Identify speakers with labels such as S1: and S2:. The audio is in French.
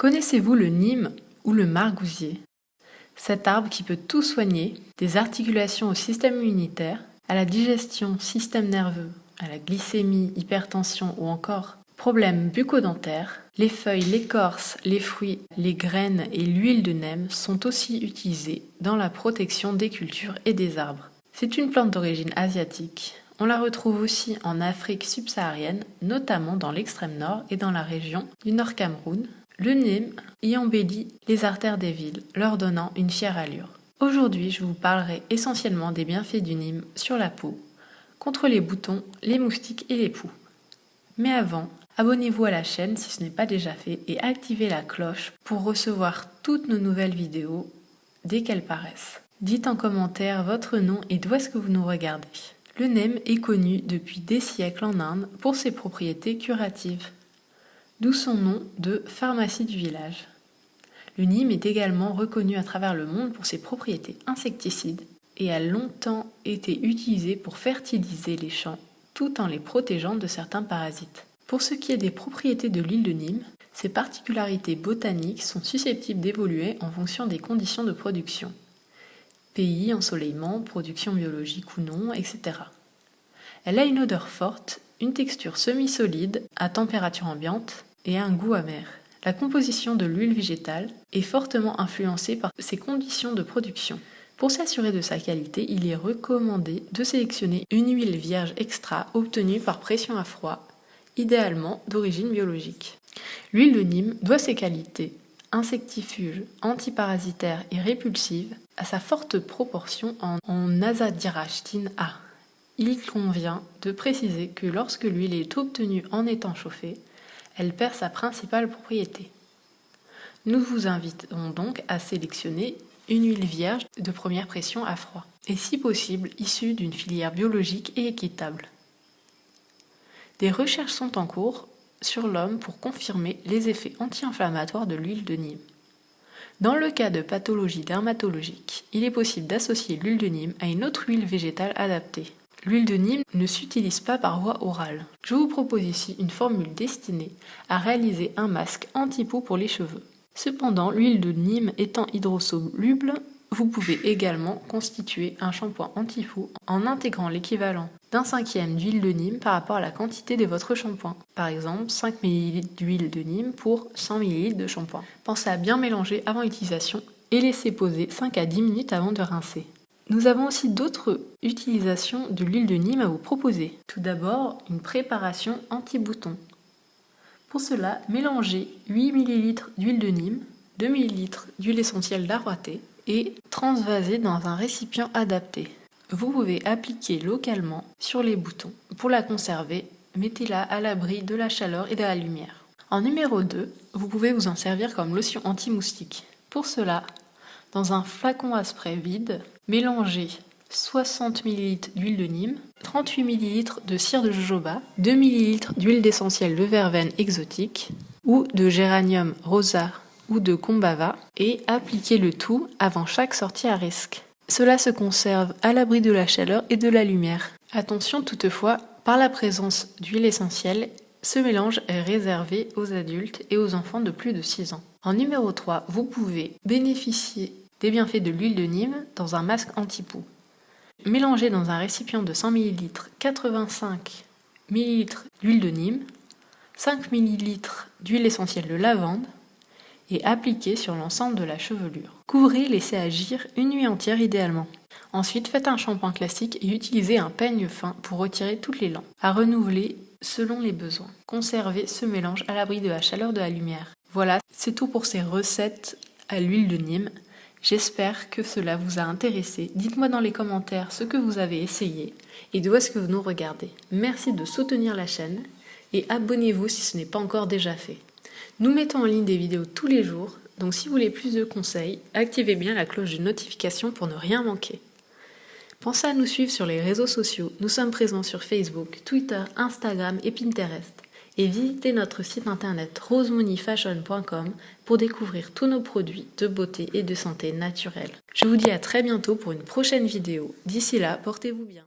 S1: Connaissez-vous le nîmes ou le margousier? Cet arbre qui peut tout soigner, des articulations au système immunitaire, à la digestion, système nerveux, à la glycémie, hypertension ou encore problèmes bucco-dentaires, les feuilles, l'écorce, les fruits, les graines et l'huile de nêmes sont aussi utilisés dans la protection des cultures et des arbres. C'est une plante d'origine asiatique. On la retrouve aussi en Afrique subsaharienne, notamment dans l'extrême nord et dans la région du Nord-Cameroun. Le nîmes y embellit les artères des villes, leur donnant une fière allure. Aujourd'hui, je vous parlerai essentiellement des bienfaits du nîmes sur la peau, contre les boutons, les moustiques et les poux. Mais avant, abonnez-vous à la chaîne si ce n'est pas déjà fait et activez la cloche pour recevoir toutes nos nouvelles vidéos dès qu'elles paraissent. Dites en commentaire votre nom et d'où est-ce que vous nous regardez. Le nîmes est connu depuis des siècles en Inde pour ses propriétés curatives, d'où son nom de pharmacie du village. Le nîmes est également reconnu à travers le monde pour ses propriétés insecticides et a longtemps été utilisé pour fertiliser les champs tout en les protégeant de certains parasites. Pour ce qui est des propriétés de l'huile de Nîmes, ses particularités botaniques sont susceptibles d'évoluer en fonction des conditions de production. Pays, ensoleillement, production biologique ou non, etc. Elle a une odeur forte, une texture semi-solide à température ambiante et un goût amer. La composition de l'huile végétale est fortement influencée par ses conditions de production. Pour s'assurer de sa qualité, il est recommandé de sélectionner une huile vierge extra obtenue par pression à froid, idéalement d'origine biologique. L'huile de Nîmes doit ses qualités insectifuge, antiparasitaire et répulsive à sa forte proportion en azadirachtin A. Il convient de préciser que lorsque l'huile est obtenue en étant chauffée, elle perd sa principale propriété. Nous vous invitons donc à sélectionner une huile vierge de première pression à froid, et si possible issue d'une filière biologique et équitable. Des recherches sont en cours sur l'homme pour confirmer les effets anti-inflammatoires de l'huile de Nîmes. Dans le cas de pathologie dermatologique, il est possible d'associer l'huile de Nîmes à une autre huile végétale adaptée. L'huile de Nîmes ne s'utilise pas par voie orale. Je vous propose ici une formule destinée à réaliser un masque anti-poux pour les cheveux. Cependant, l'huile de Nîmes étant hydrosoluble, vous pouvez également constituer un shampoing anti-poux en intégrant l'équivalent d'un cinquième d'huile de Nîmes par rapport à la quantité de votre shampoing. Par exemple, 5 ml d'huile de Nîmes pour 100 ml de shampoing. Pensez à bien mélanger avant utilisation et laisser poser 5 à 10 minutes avant de rincer. Nous avons aussi d'autres utilisations de l'huile de Nîmes à vous proposer. Tout d'abord, une préparation anti-bouton. Pour cela, mélangez 8 ml d'huile de Nîmes, 2 ml d'huile essentielle d'arbre à thé et transvasez dans un récipient adapté. Vous pouvez appliquer localement sur les boutons. Pour la conserver, mettez-la à l'abri de la chaleur et de la lumière. En numéro 2, vous pouvez vous en servir comme lotion anti-moustique. Pour cela, dans un flacon à spray vide, mélangez 60 ml d'huile de Nîmes, 38 ml de cire de jojoba, 2 ml d'huile d'essentiel de verveine exotique ou de géranium rosa ou de combava et appliquez le tout avant chaque sortie à risque. Cela se conserve à l'abri de la chaleur et de la lumière. Attention toutefois, par la présence d'huile essentielle, ce mélange est réservé aux adultes et aux enfants de plus de 6 ans. En numéro 3, vous pouvez bénéficier des bienfaits de l'huile de Nîmes dans un masque anti-poux. Mélangez dans un récipient de 100 ml 85 ml d'huile de Nîmes, 5 ml d'huile essentielle de lavande et appliquez sur l'ensemble de la chevelure. Couvrez et laissez agir une nuit entière idéalement. Ensuite, faites un shampoing classique et utilisez un peigne fin pour retirer toutes les lampes. À renouveler selon les besoins. Conservez ce mélange à l'abri de la chaleur de la lumière. Voilà, c'est tout pour ces recettes à l'huile de Nîmes. J'espère que cela vous a intéressé. Dites-moi dans les commentaires ce que vous avez essayé et d'où est-ce que vous nous regardez. Merci de soutenir la chaîne et abonnez-vous si ce n'est pas encore déjà fait. Nous mettons en ligne des vidéos tous les jours, donc si vous voulez plus de conseils, activez bien la cloche de notification pour ne rien manquer. Pensez à nous suivre sur les réseaux sociaux. Nous sommes présents sur Facebook, Twitter, Instagram et Pinterest. Et visitez notre site internet rosemoneyfashion.com pour découvrir tous nos produits de beauté et de santé naturelle. Je vous dis à très bientôt pour une prochaine vidéo. D'ici là, portez-vous bien.